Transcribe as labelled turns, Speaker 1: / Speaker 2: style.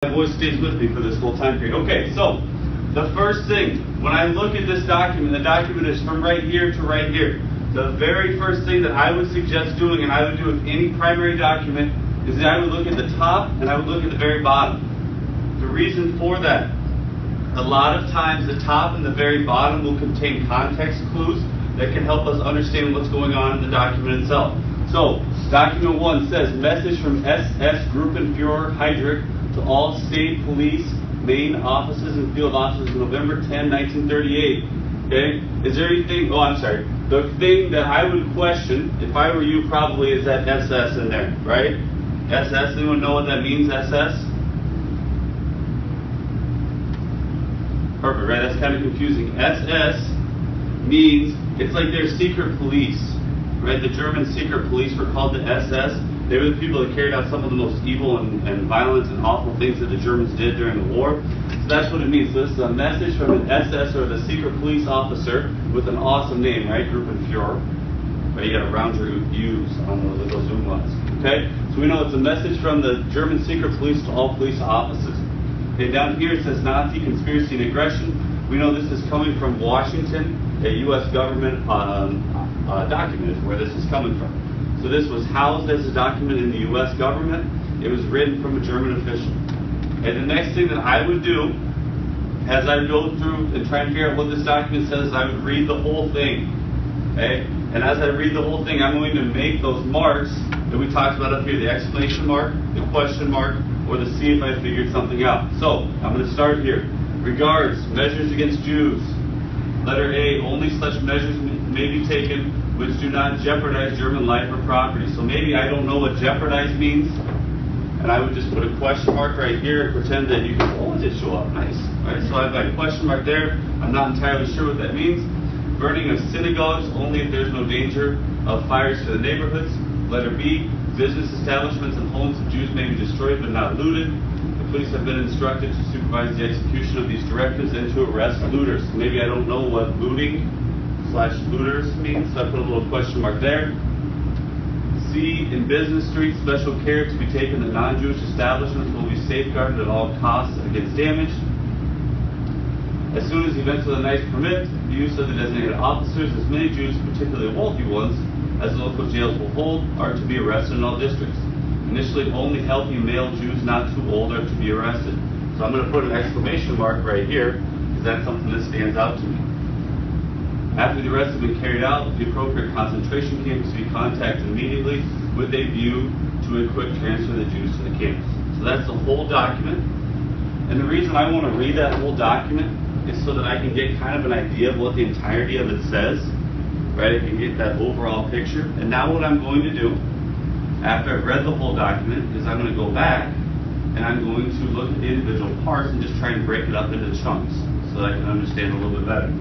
Speaker 1: My voice stays with me for this whole time period. Okay, so the first thing, when I look at this document, the document is from right here to right here. The very first thing that I would suggest doing, and I would do with any primary document, is that I would look at the top and I would look at the very bottom. The reason for that, a lot of times the top and the very bottom will contain context clues that can help us understand what's going on in the document itself. So, document 1 says, message from SS Gruppenführer Heydrich to all state police main offices and field offices November 10, 1938. Okay? Is there anything, the thing that I would question, if I were you probably, is that SS in there, right? SS, anyone know what that means, SS? Perfect, right? That's kind of confusing. SS means, it's like their secret police, right? The German secret police were called the SS. They were the people that carried out some of the most evil and violent and awful things that the Germans did during the war. So that's what it means. So this is a message from an SS, or the secret police officer, with an awesome name, right? Gruppenführer. Right? You got to round your U's on those umlauts. Okay? So we know it's a message from the German secret police to all police offices. Okay, down here it says Nazi conspiracy and aggression. We know this is coming from Washington, a U.S. government document is where this is coming from. So this was housed as a document in the U.S. government. It was written from a German official. And the next thing that I would do, as I go through and try and figure out what this document says, I would read the whole thing. Okay? And as I read the whole thing, I'm going to make those marks that we talked about up here, the exclamation mark, the question mark, or the see if I figured something out. So, I'm going to start here. Regards, measures against Jews. Letter A, only such measures may be taken which do not jeopardize German life or property. So maybe I don't know what jeopardize means, and I would just put a question mark right here and pretend that you can, oh, it did show up, nice. All right, so I've got a question mark there. I'm not entirely sure what that means. Burning of synagogues only if there's no danger of fires to the neighborhoods. Letter B, business establishments and homes of Jews may be destroyed but not looted. The police have been instructed to supervise the execution of these directives and to arrest looters. Maybe I don't know what looting/looters means, so I put a little question mark there. C, in business streets, special care to be taken that non-Jewish establishments will be safeguarded at all costs against damage. As soon as events of the night permit, the use of the designated officers, as many Jews, particularly wealthy ones, as the local jails will hold, are to be arrested in all districts. Initially, only healthy male Jews not too old are to be arrested. So I'm going to put an exclamation mark right here, because that's something that stands out to me. After the arrest has been carried out, the appropriate concentration camps to be contacted immediately with a view to a quick transfer of the Jews to the camps. So that's the whole document. And the reason I want to read that whole document is so that I can get kind of an idea of what the entirety of it says. Right? I can get that overall picture. And now what I'm going to do, after I've read the whole document, is I'm going to go back and I'm going to look at the individual parts and just try and break it up into chunks so that I can understand a little bit better.